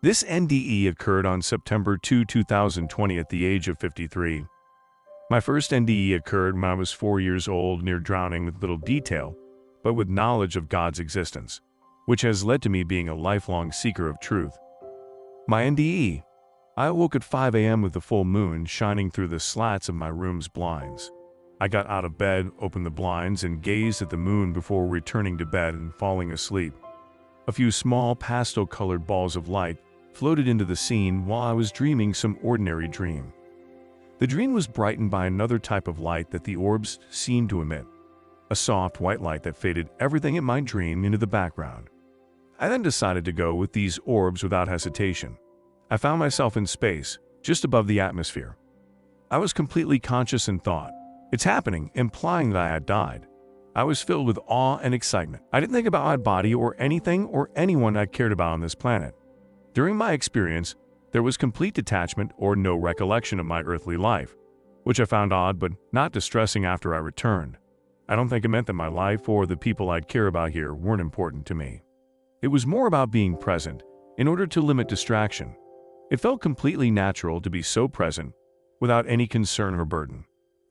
This NDE occurred on September 2, 2020 at the age of 53. My first NDE occurred when I was 4 years old, near drowning with little detail, but with knowledge of God's existence, which has led to me being a lifelong seeker of truth. My NDE. I awoke at 5 a.m. with the full moon shining through the slats of my room's blinds. I got out of bed, opened the blinds, and gazed at the moon before returning to bed and falling asleep. A few small pastel-colored balls of light floated into the scene while I was dreaming some ordinary dream. The dream was brightened by another type of light that the orbs seemed to emit, a soft white light that faded everything in my dream into the background. I then decided to go with these orbs without hesitation. I found myself in space, just above the atmosphere. I was completely conscious and thought, "It's happening," implying that I had died. I was filled with awe and excitement. I didn't think about my body or anything or anyone I cared about on this planet. During my experience, there was complete detachment or no recollection of my earthly life, which I found odd but not distressing after I returned. I don't think it meant that my life or the people I'd care about here weren't important to me. It was more about being present in order to limit distraction. It felt completely natural to be so present without any concern or burden.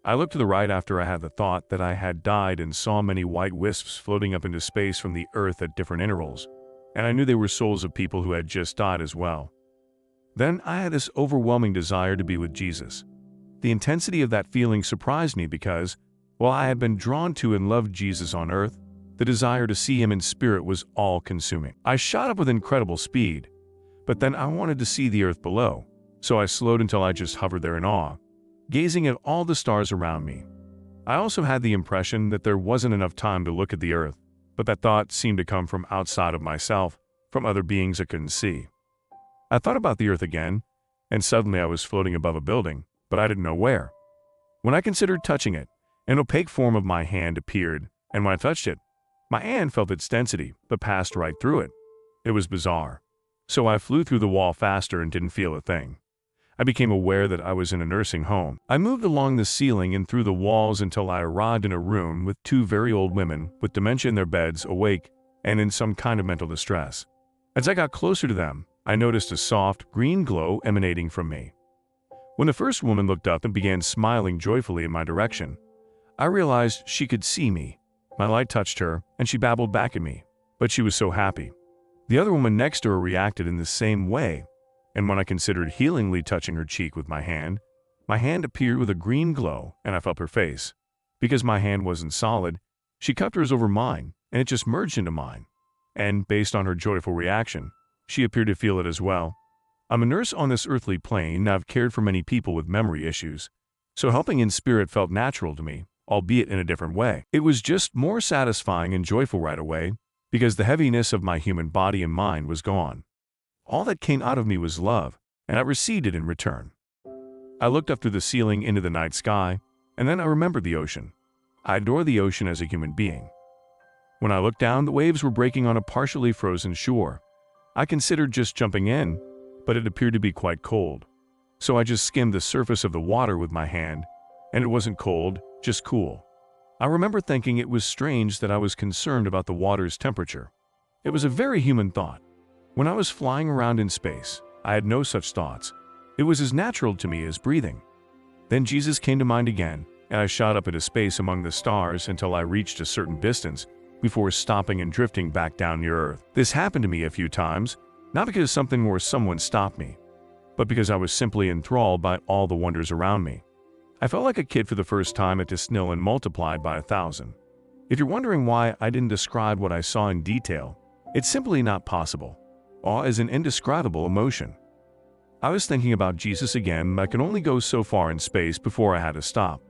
I looked to the right after I had the thought that I had died and saw many white wisps floating up into space from the earth at different intervals, and I knew they were souls of people who had just died as well. Then I had this overwhelming desire to be with Jesus. The intensity of that feeling surprised me because, while I had been drawn to and loved Jesus on earth, the desire to see him in spirit was all-consuming. I shot up with incredible speed, but then I wanted to see the earth below, so I slowed until I just hovered there in awe, gazing at all the stars around me. I also had the impression that there wasn't enough time to look at the earth, but that thought seemed to come from outside of myself, from other beings I couldn't see. I thought about the earth again, and suddenly I was floating above a building, but I didn't know where. When I considered touching it, an opaque form of my hand appeared, and when I touched it, my hand felt its density, but passed right through it. It was bizarre. So I flew through the wall faster and didn't feel a thing. I became aware that I was in a nursing home. I moved along the ceiling and through the walls until I arrived in a room with two very old women with dementia in their beds, awake and in some kind of mental distress. As I got closer to them, I noticed a soft, green glow emanating from me. When the first woman looked up and began smiling joyfully in my direction, I realized she could see me. My light touched her, and she babbled back at me, but she was so happy. The other woman next to her reacted in the same way, and when I considered healingly touching her cheek with my hand appeared with a green glow, and I felt her face. Because my hand wasn't solid, she cupped hers over mine, and it just merged into mine. And based on her joyful reaction, she appeared to feel it as well. I'm a nurse on this earthly plane, and I've cared for many people with memory issues, so helping in spirit felt natural to me, albeit in a different way. It was just more satisfying and joyful right away, because the heaviness of my human body and mind was gone. All that came out of me was love, and I received it in return. I looked up through the ceiling into the night sky, and then I remembered the ocean. I adore the ocean as a human being. When I looked down, the waves were breaking on a partially frozen shore. I considered just jumping in, but it appeared to be quite cold. So I just skimmed the surface of the water with my hand, and it wasn't cold, just cool. I remember thinking it was strange that I was concerned about the water's temperature. It was a very human thought. When I was flying around in space, I had no such thoughts. It was as natural to me as breathing. Then Jesus came to mind again, and I shot up into space among the stars until I reached a certain distance before stopping and drifting back down near Earth. This happened to me a few times, not because something or someone stopped me, but because I was simply enthralled by all the wonders around me. I felt like a kid for the first time at Disneyland multiplied by 1,000. If you're wondering why I didn't describe what I saw in detail, it's simply not possible. Awe is an indescribable emotion. I was thinking about Jesus again, but I could only go so far in space before I had to stop.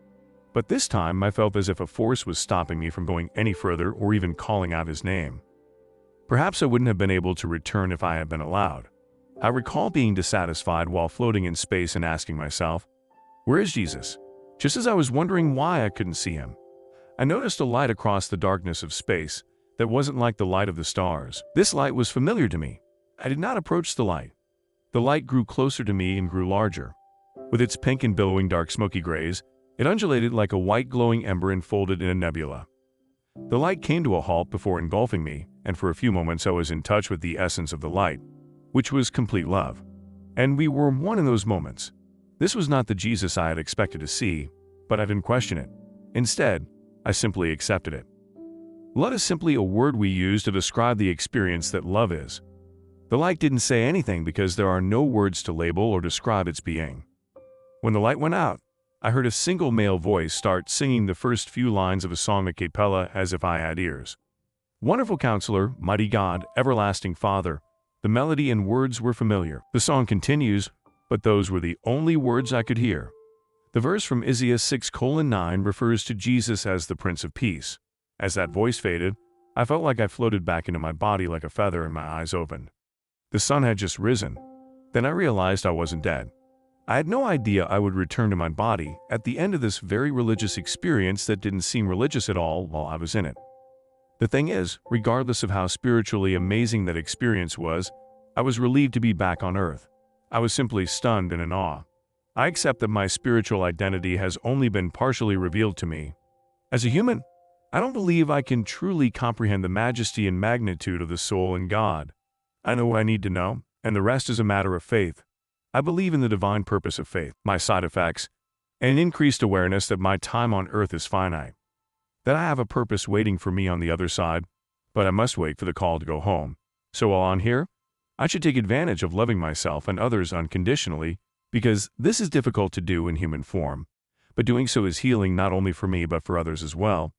But this time I felt as if a force was stopping me from going any further or even calling out his name. Perhaps I wouldn't have been able to return if I had been allowed. I recall being dissatisfied while floating in space and asking myself, "Where is Jesus?" Just as I was wondering why I couldn't see him, I noticed a light across the darkness of space that wasn't like the light of the stars. This light was familiar to me. I did not approach the light. The light grew closer to me and grew larger. With its pink and billowing dark smoky grays, it undulated like a white glowing ember enfolded in a nebula. The light came to a halt before engulfing me, and for a few moments I was in touch with the essence of the light. which was complete love. And we were one in those moments. This was not the Jesus I had expected to see, but I didn't question it. Instead, I simply accepted it. Love is simply a word we use to describe the experience that love is. The light didn't say anything because there are no words to label or describe its being. When the light went out, I heard a single male voice start singing the first few lines of a song a cappella as if I had ears. Wonderful Counselor, Mighty God, Everlasting Father. The melody and words were familiar. The song continues, but those were the only words I could hear. The verse from Isaiah 6:9 refers to Jesus as the Prince of Peace. As that voice faded, I felt like I floated back into my body like a feather and my eyes opened. The sun had just risen. Then I realized I wasn't dead. I had no idea I would return to my body at the end of this very religious experience that didn't seem religious at all while I was in it. The thing is, regardless of how spiritually amazing that experience was, I was relieved to be back on earth. I was simply stunned and in awe. I accept that my spiritual identity has only been partially revealed to me. As a human, I don't believe I can truly comprehend the majesty and magnitude of the soul and God. I know what I need to know, and the rest is a matter of faith. I believe in the divine purpose of faith, my side effects, and an increased awareness that my time on earth is finite. That I have a purpose waiting for me on the other side, but I must wait for the call to go home. So while on here, I should take advantage of loving myself and others unconditionally, because this is difficult to do in human form, but doing so is healing not only for me but for others as well.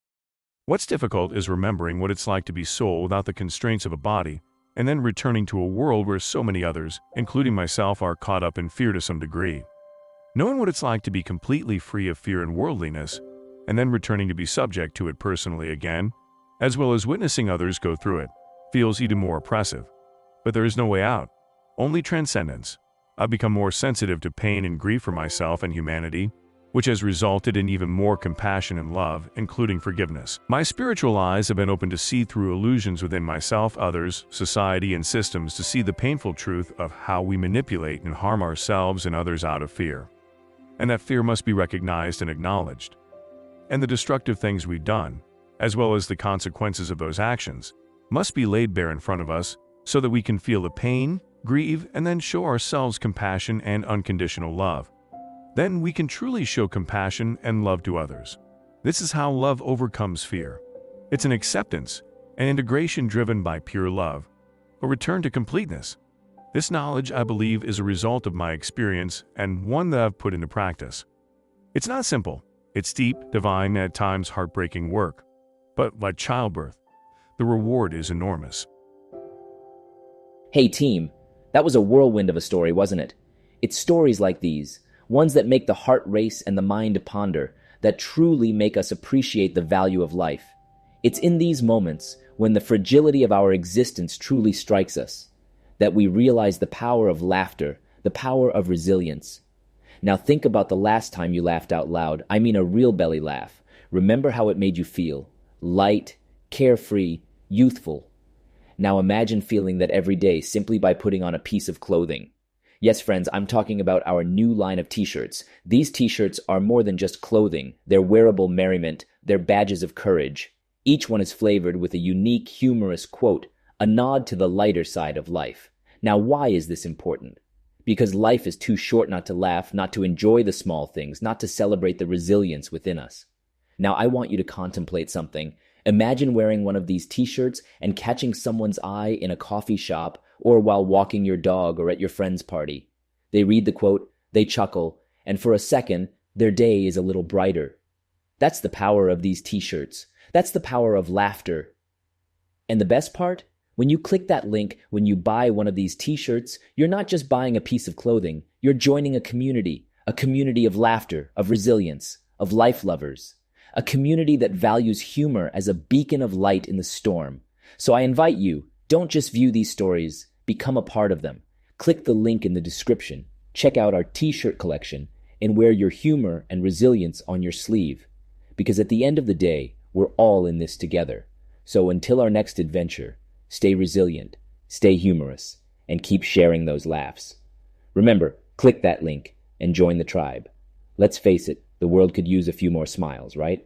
What's difficult is remembering what it's like to be soul without the constraints of a body, and then returning to a world where so many others, including myself, are caught up in fear to some degree. Knowing what it's like to be completely free of fear and worldliness, and then returning to be subject to it personally again, as well as witnessing others go through it, feels even more oppressive. But there is no way out, only transcendence. I've become more sensitive to pain and grief for myself and humanity, which has resulted in even more compassion and love, including forgiveness. My spiritual eyes have been opened to see through illusions within myself, others, society, and systems to see the painful truth of how we manipulate and harm ourselves and others out of fear. And that fear must be recognized and acknowledged. And the destructive things we've done, as well as the consequences of those actions, must be laid bare in front of us so that we can feel the pain, grieve, and then show ourselves compassion and unconditional love. Then we can truly show compassion and love to others. This is how love overcomes fear. It's an acceptance, an integration driven by pure love, a return to completeness. This knowledge, I believe, is a result of my experience and one that I've put into practice. It's not simple. It's deep, divine, and at times heartbreaking work. But like childbirth, the reward is enormous. Hey team, that was a whirlwind of a story, wasn't it? It's stories like these, ones that make the heart race and the mind ponder, that truly make us appreciate the value of life. It's in these moments, when the fragility of our existence truly strikes us, that we realize the power of laughter, the power of resilience. Now think about the last time you laughed out loud. I mean a real belly laugh. Remember how it made you feel. Light, carefree, youthful. Now imagine feeling that every day simply by putting on a piece of clothing. Yes, friends, I'm talking about our new line of t-shirts. These t-shirts are more than just clothing. They're wearable merriment. They're badges of courage. Each one is flavored with a unique, humorous quote, a nod to the lighter side of life. Now, why is this important? Because life is too short not to laugh, not to enjoy the small things, not to celebrate the resilience within us. Now, I want you to contemplate something. Imagine wearing one of these t-shirts and catching someone's eye in a coffee shop or while walking your dog or at your friend's party. They read the quote, they chuckle, and for a second, their day is a little brighter. That's the power of these t-shirts. That's the power of laughter. And the best part? When you click that link, when you buy one of these t-shirts, you're not just buying a piece of clothing. You're joining a community of laughter, of resilience, of life lovers, a community that values humor as a beacon of light in the storm. So I invite you, don't just view these stories, become a part of them. Click the link in the description, check out our t-shirt collection, and wear your humor and resilience on your sleeve. Because at the end of the day, we're all in this together. So until our next adventure, stay resilient, stay humorous, and keep sharing those laughs. Remember, click that link and join the tribe. Let's face it, the world could use a few more smiles, right?